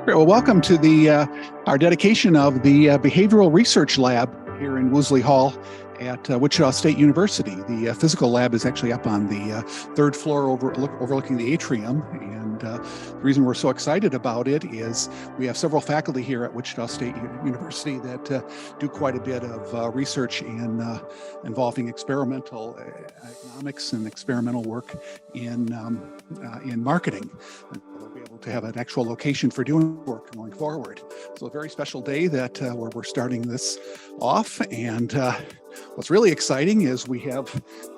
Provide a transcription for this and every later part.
Great. Well, welcome to the our dedication of the Behavioral Research Lab here in Woolsey Hall at Wichita State University. The physical lab is actually up on the third floor overlooking the atrium. And the reason we're so excited about it is we have several faculty here at Wichita State University that do quite a bit of research involving experimental economics and experimental work in marketing. We'll be able to have an actual location for doing work going forward. So a very special day that where we're starting this off. And what's really exciting is we have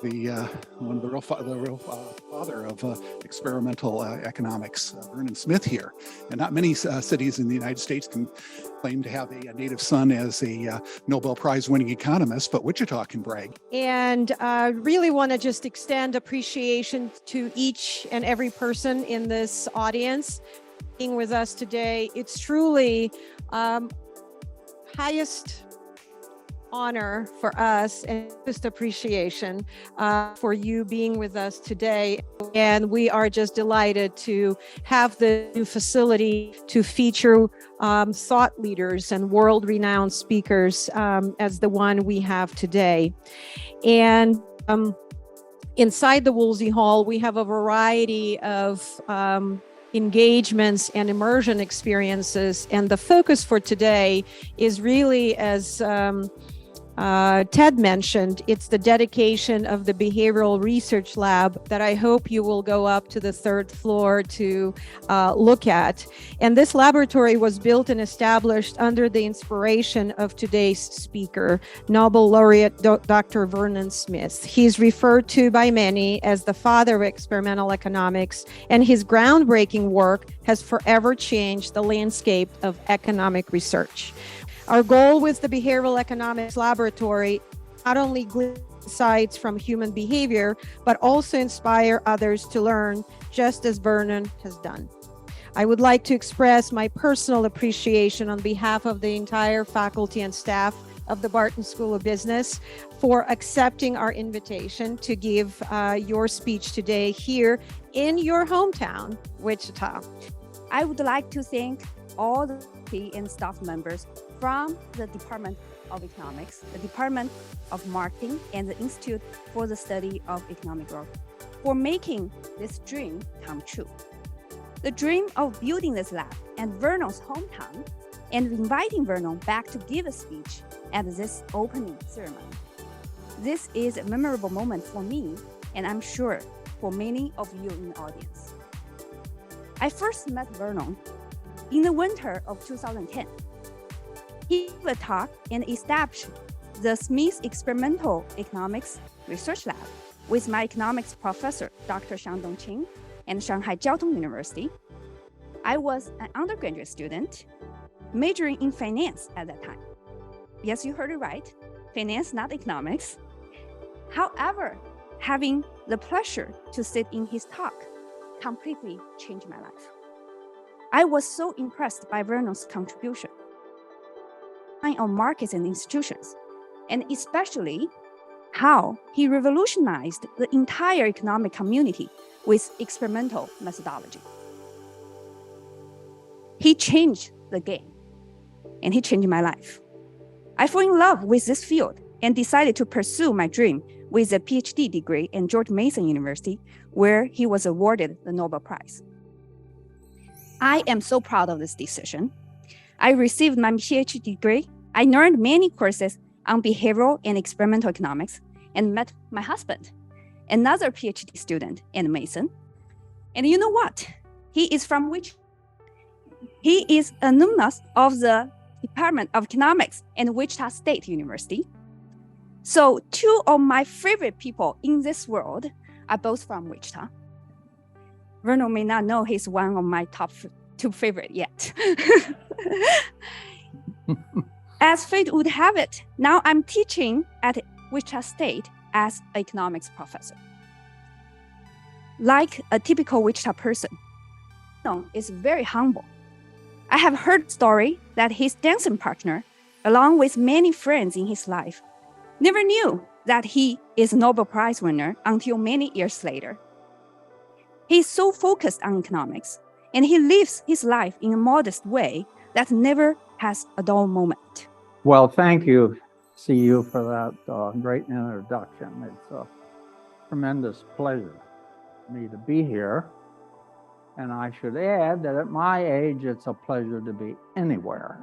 the one of the real father of experimental economics, Vernon Smith here. And not many cities in the United States can claim to have a native son as a Nobel Prize winning economist, but Wichita can brag. And really want to just extend appreciation to each and every person in this audience being with us today. It's truly highest honor for us and just appreciation for you being with us today. And we are just delighted to have the new facility to feature thought leaders and world-renowned speakers as the one we have today. And inside the Woolsey Hall, we have a variety of engagements and immersion experiences. And the focus for today is really, as Ted mentioned, it's the dedication of the Behavioral Research Lab that I hope you will go up to the third floor to look at. And this laboratory was built and established under the inspiration of today's speaker, Nobel Laureate Dr. Vernon Smith. He's referred to by many as the father of experimental economics, and his groundbreaking work has forever changed the landscape of economic research. Our goal with the Behavioral Economics Laboratory not only glean insights from human behavior, but also inspire others to learn, just as Vernon has done. I would like to express my personal appreciation on behalf of the entire faculty and staff of the Barton School of Business for accepting our invitation to give your speech today here in your hometown, Wichita. I would like to thank all the faculty and staff members from the Department of Economics, the Department of Marketing, and the Institute for the Study of Economic Growth for making this dream come true. The dream of building this lab in Vernon's hometown and inviting Vernon back to give a speech at this opening ceremony. This is a memorable moment for me, and I'm sure for many of you in the audience. I first met Vernon in the winter of 2010. He gave a talk and established the Smith Experimental Economics Research Lab with my economics professor, Dr. Shandong Qing, and Shanghai Jiao Tong University. I was an undergraduate student majoring in finance at that time. Yes, you heard it right, finance, not economics. However, having the pleasure to sit in his talk completely changed my life. I was so impressed by Vernon's contribution on markets and institutions, and especially how he revolutionized the entire economic community with experimental methodology. He changed the game, and he changed my life. I fell in love with this field and decided to pursue my dream with a PhD degree in George Mason University, where he was awarded the Nobel Prize. I am so proud of this decision. I received my PhD degree. I learned many courses on behavioral and experimental economics and met my husband, another PhD student in Mason. And you know what? He is from Wichita. He is an alumnus of the Department of Economics in Wichita State University. So two of my favorite people in this world are both from Wichita. Vernon may not know he's one of my top two favorite yet. As fate would have it, now I'm teaching at Wichita State as an economics professor. Like a typical Wichita person, Vernon is very humble. I have heard the story that his dancing partner, along with many friends in his life, never knew that he is a Nobel Prize winner until many years later. He is so focused on economics and he lives his life in a modest way that never has a dull moment. Well, thank you, CU, for that great introduction. It's a tremendous pleasure for me to be here. And I should add that at my age, it's a pleasure to be anywhere.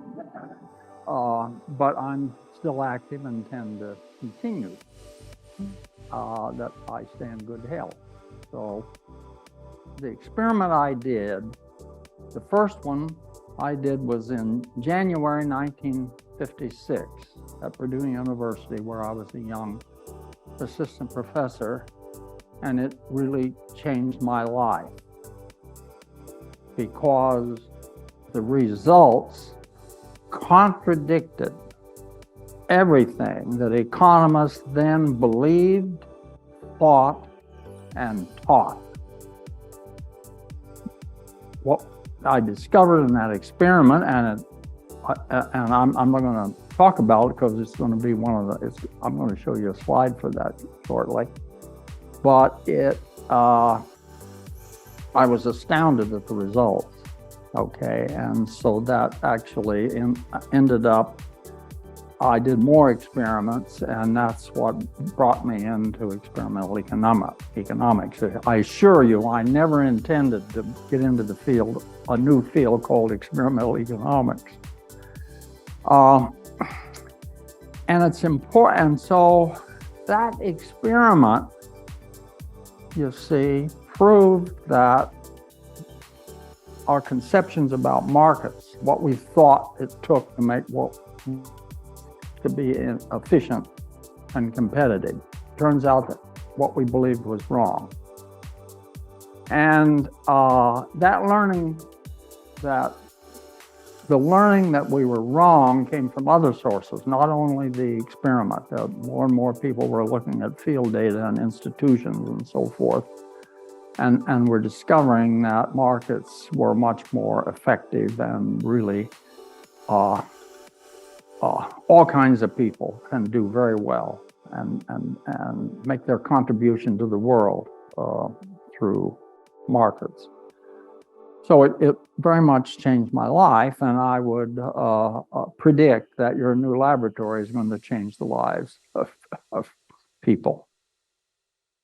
But I'm still active and intend to continue that I stay in good health. So the experiment I did, the first one I did was in January 1956 at Purdue University, where I was a young assistant professor, and it really changed my life because the results contradicted everything that economists then believed, thought, and taught. What I discovered in that experiment, and I'm not going to talk about it because it's going to be one of the, I'm going to show you a slide for that shortly, but I was astounded at the results, okay? And so that actually ended up, I did more experiments, and that's what brought me into experimental economics. I assure you, I never intended to get into the field, a new field called experimental economics. And it's important, and so that experiment, you see, proved that our conceptions about markets, what we thought it took to make to be efficient and competitive, turns out that what we believed was wrong. And the learning that we were wrong came from other sources, not only the experiment. More and more people were looking at field data and institutions and so forth. And we're discovering that markets were much more effective, and really all kinds of people can do very well and make their contribution to the world through markets. So it very much changed my life, and I would predict that your new laboratory is going to change the lives of people.